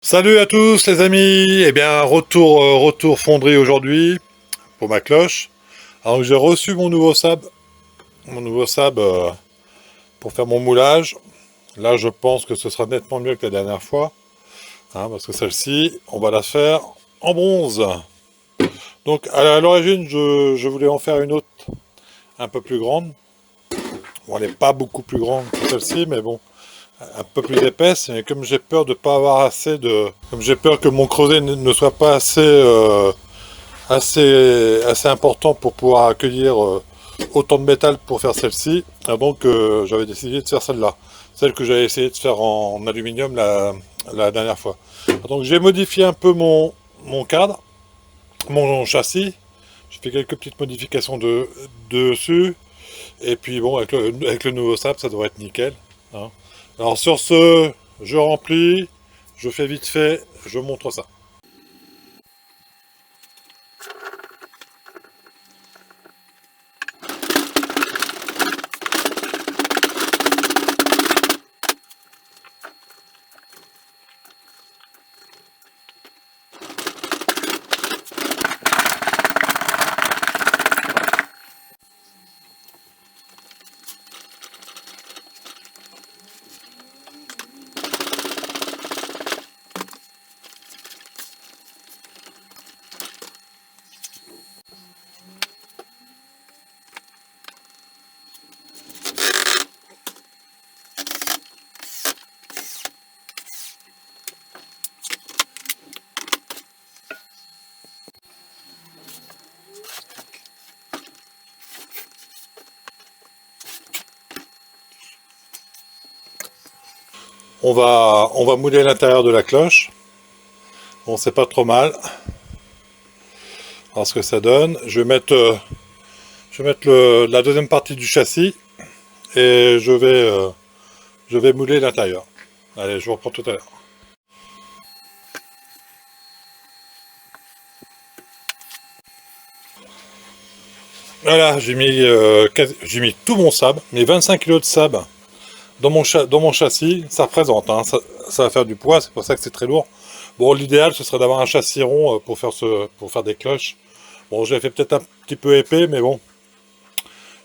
Salut à tous les amis, eh bien retour fonderie aujourd'hui pour ma cloche. Alors j'ai reçu mon nouveau sab pour faire mon moulage. Là je pense que ce sera nettement mieux que la dernière fois, hein, parce que celle-ci on va la faire en bronze. Donc à l'origine je voulais en faire une autre un peu plus grande. Bon, elle n'est pas beaucoup plus grande que celle-ci, mais bon, un peu plus épaisse. Et comme j'ai peur de pas avoir assez de, comme j'ai peur que mon creuset ne soit pas assez important pour pouvoir accueillir autant de métal pour faire celle-ci. Et donc j'avais décidé de faire celle-là. Celle que j'avais essayé de faire en aluminium la dernière fois. Donc j'ai modifié un peu mon cadre, mon châssis. J'ai fait quelques petites modifications dessus. Et puis bon, avec le nouveau sable, ça devrait être nickel, hein. Alors sur ce, je remplis, je fais vite fait, je montre ça. On va mouler l'intérieur de la cloche. Bon, c'est pas trop mal. Alors ce que ça donne, je vais mettre la deuxième partie du châssis et je vais mouler l'intérieur. Allez, je vous reprends tout à l'heure. Voilà, j'ai mis tout mon sable, mes 25 kilos de sable dans mon châssis. Ça représente, hein, ça va faire du poids, c'est pour ça que c'est très lourd. Bon, l'idéal, ce serait d'avoir un châssis rond pour faire des cloches. Bon, je l'ai fait peut-être un petit peu épais, mais bon,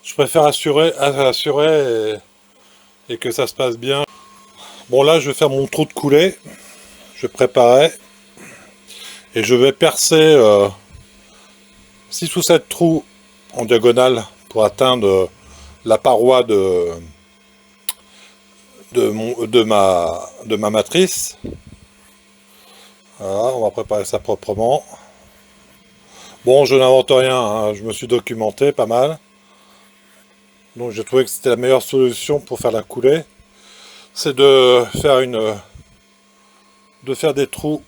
je préfère assurer et que ça se passe bien. Bon, là, je vais faire mon trou de coulée. Je vais préparer et je vais percer 6 ou 7 trous en diagonale pour atteindre la paroi de ma matrice. Voilà, on va préparer ça proprement. Bon, je n'invente rien, hein, je me suis documenté pas mal. Donc j'ai trouvé que c'était la meilleure solution pour faire la coulée. C'est de faire des trous.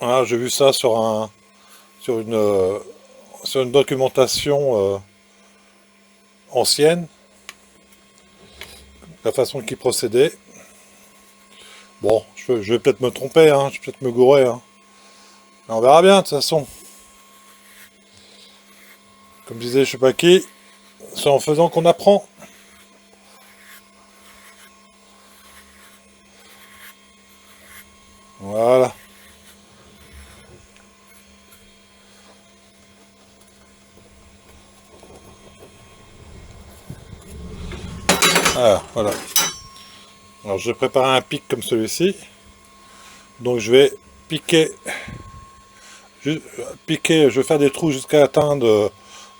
Voilà, j'ai vu ça sur une documentation ancienne, la façon qu'ils procédaient. Bon, je vais peut-être me tromper, hein, je vais peut-être me gourer, hein. Mais on verra bien, de toute façon. Comme disait je sais pas qui, c'est en faisant qu'on apprend. Voilà. Ah, voilà. Alors je vais préparer un pic comme celui-ci. Donc je vais piquer, je vais faire des trous jusqu'à atteindre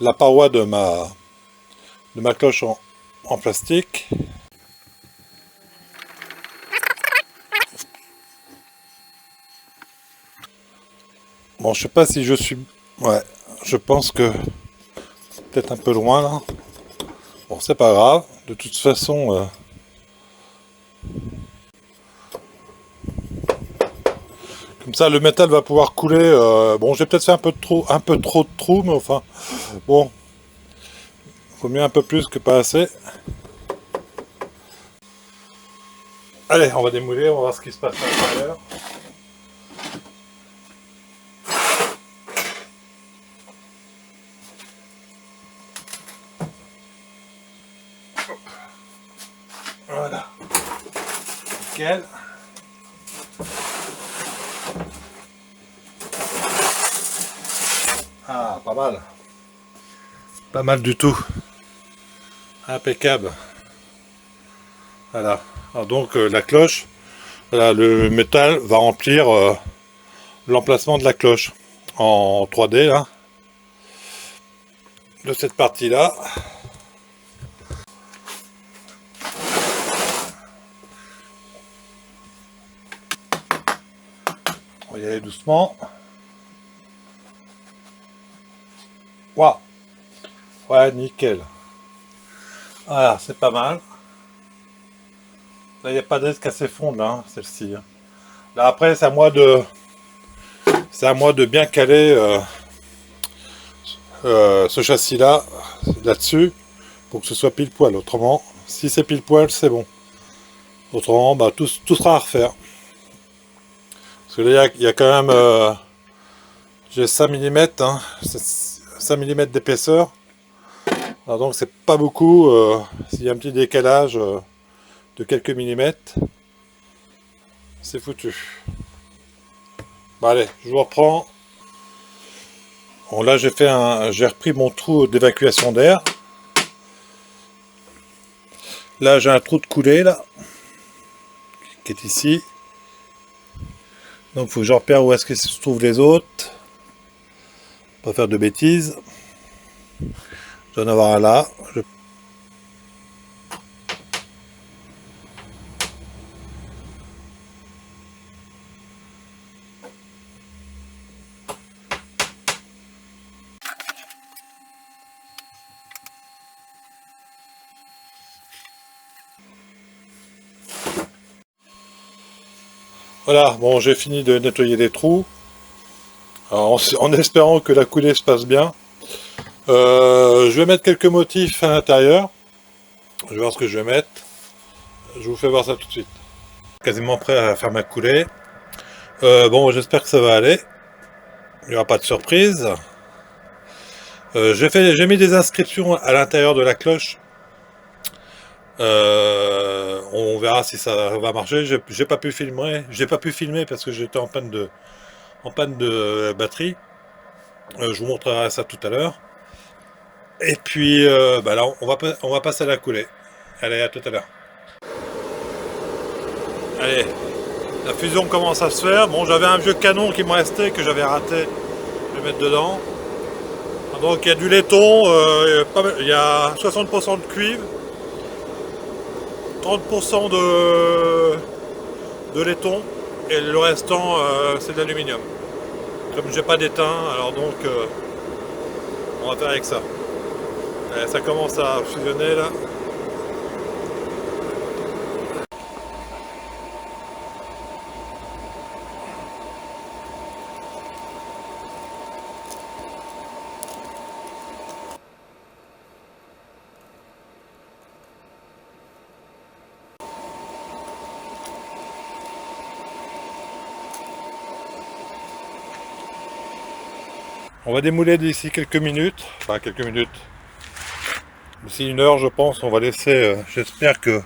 la paroi de ma cloche en plastique. Bon, je sais pas si je suis... Ouais, je pense que peut-être un peu loin là. Bon, c'est pas grave. De toute façon, comme ça, le métal va pouvoir couler. Bon, j'ai peut-être fait un peu trop de trous, mais enfin, bon, faut mieux un peu plus que pas assez. Allez, on va démouler, on va voir ce qui se passe à l'intérieur. Voilà. Nickel. pas mal. Pas mal du tout. Impeccable. Voilà. Alors donc la cloche, voilà, le métal va remplir l'emplacement de la cloche en 3D là, de cette partie là. On va y aller doucement. Waouh. Ouais, nickel. Voilà, c'est pas mal. Là, il n'y a pas d'aide qui assez fondre, hein, celle-ci. Là, après, c'est à moi de bien caler ce châssis-là, là-dessus, pour que ce soit pile poil. Autrement, si c'est pile poil, c'est bon. Autrement, bah, tout sera à refaire. Parce que là, il y a quand même... j'ai 5 mm, hein, 5 mm d'épaisseur. Alors donc, c'est pas beaucoup. S'il y a un petit décalage de quelques millimètres, c'est foutu. Bon, allez, je vous reprends. Bon, là, j'ai repris mon trou d'évacuation d'air. Là, j'ai un trou de coulée, là, qui est ici. Donc, il faut que je repère où est-ce que se trouvent les autres. Pas faire de bêtises. Je dois en avoir un là. Voilà, bon, j'ai fini de nettoyer les trous. Alors, en espérant que la coulée se passe bien. Je vais mettre quelques motifs à l'intérieur. Je vais voir ce que je vais mettre. Je vous fais voir ça tout de suite. Quasiment prêt à faire ma coulée. Bon, j'espère que ça va aller. Il n'y aura pas de surprise. J'ai mis des inscriptions à l'intérieur de la cloche. On verra si ça va marcher. J'ai pas pu filmer parce que j'étais en panne de batterie. Je vous montrerai ça tout à l'heure. Et puis bah là, on va passer à la coulée. Allez, à tout à l'heure. Allez, la fusion commence à se faire. Bon, j'avais un vieux canon qui me restait que j'avais raté. Je vais mettre dedans. Donc il y a du laiton, il y a 60% de cuivre, 30% de laiton et le restant c'est de l'aluminium. Comme j'ai pas d'étain, alors donc on va faire avec ça. Et ça commence à fusionner là. On va démouler d'ici quelques minutes, enfin quelques minutes, d'ici 1 heure je pense. On va laisser, j'espère que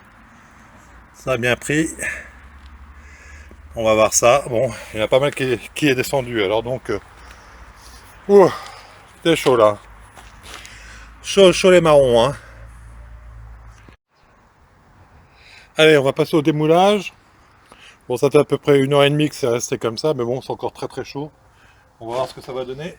ça a bien pris. On va voir ça. Bon, il y en a pas mal qui est descendu, alors donc c'est chaud là. Chaud les marrons, hein. Allez, on va passer au démoulage. Bon, ça fait à peu près 1 heure et demie que c'est resté comme ça, mais bon, c'est encore très très chaud. On va voir ce que ça va donner.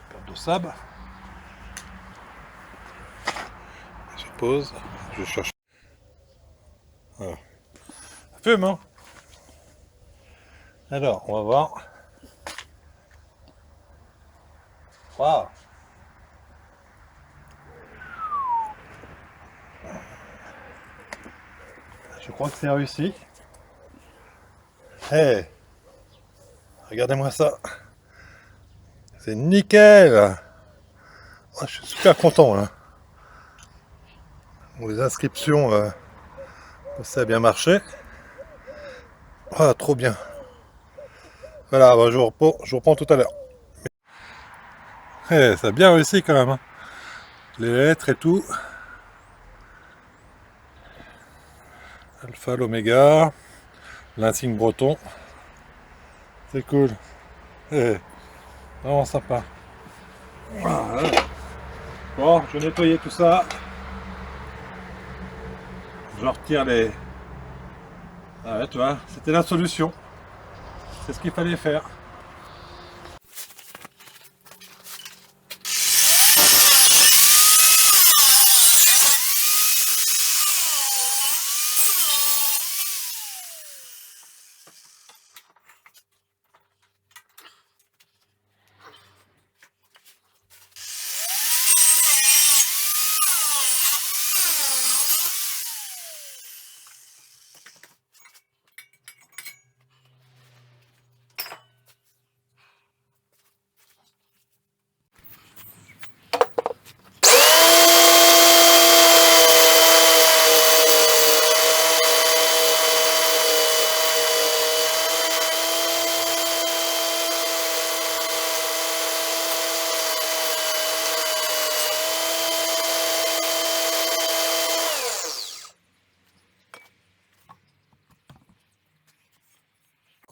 Perte de sable. Je pose. Je cherche. Voilà. Ça fume, hein. Alors, on va voir. Waouh. Je crois que c'est réussi. Hey, regardez-moi ça. C'est nickel. Oh, je suis super content là. Bon, les inscriptions, ça a bien marché. Ah, trop bien. Voilà, bah, je vous reprends tout à l'heure. Eh, ça a bien réussi quand même, hein. Les lettres et tout. Alpha, l'oméga, l'insigne breton. C'est cool. Eh, vraiment sympa. Voilà. Bon, je vais nettoyer tout ça. Je retire les... Ah ouais, tu vois, c'était la solution. C'est ce qu'il fallait faire.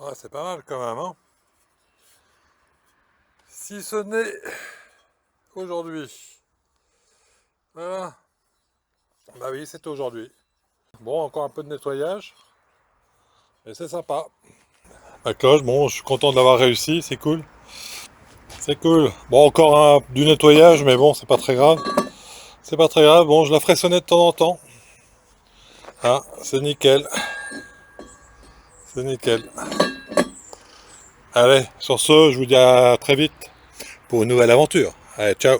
Ouais, c'est pas mal quand même, hein. Si ce n'est aujourd'hui. Voilà. Bah oui, c'est aujourd'hui. Bon, encore un peu de nettoyage. Et c'est sympa. La cloche, bon, je suis content de l'avoir réussi, c'est cool. C'est cool. Bon, encore du nettoyage, mais bon, c'est pas très grave. C'est pas très grave. Bon, je la ferai sonner de temps en temps. Ah, c'est nickel. C'est nickel. Allez, sur ce, je vous dis à très vite pour une nouvelle aventure. Allez, ciao.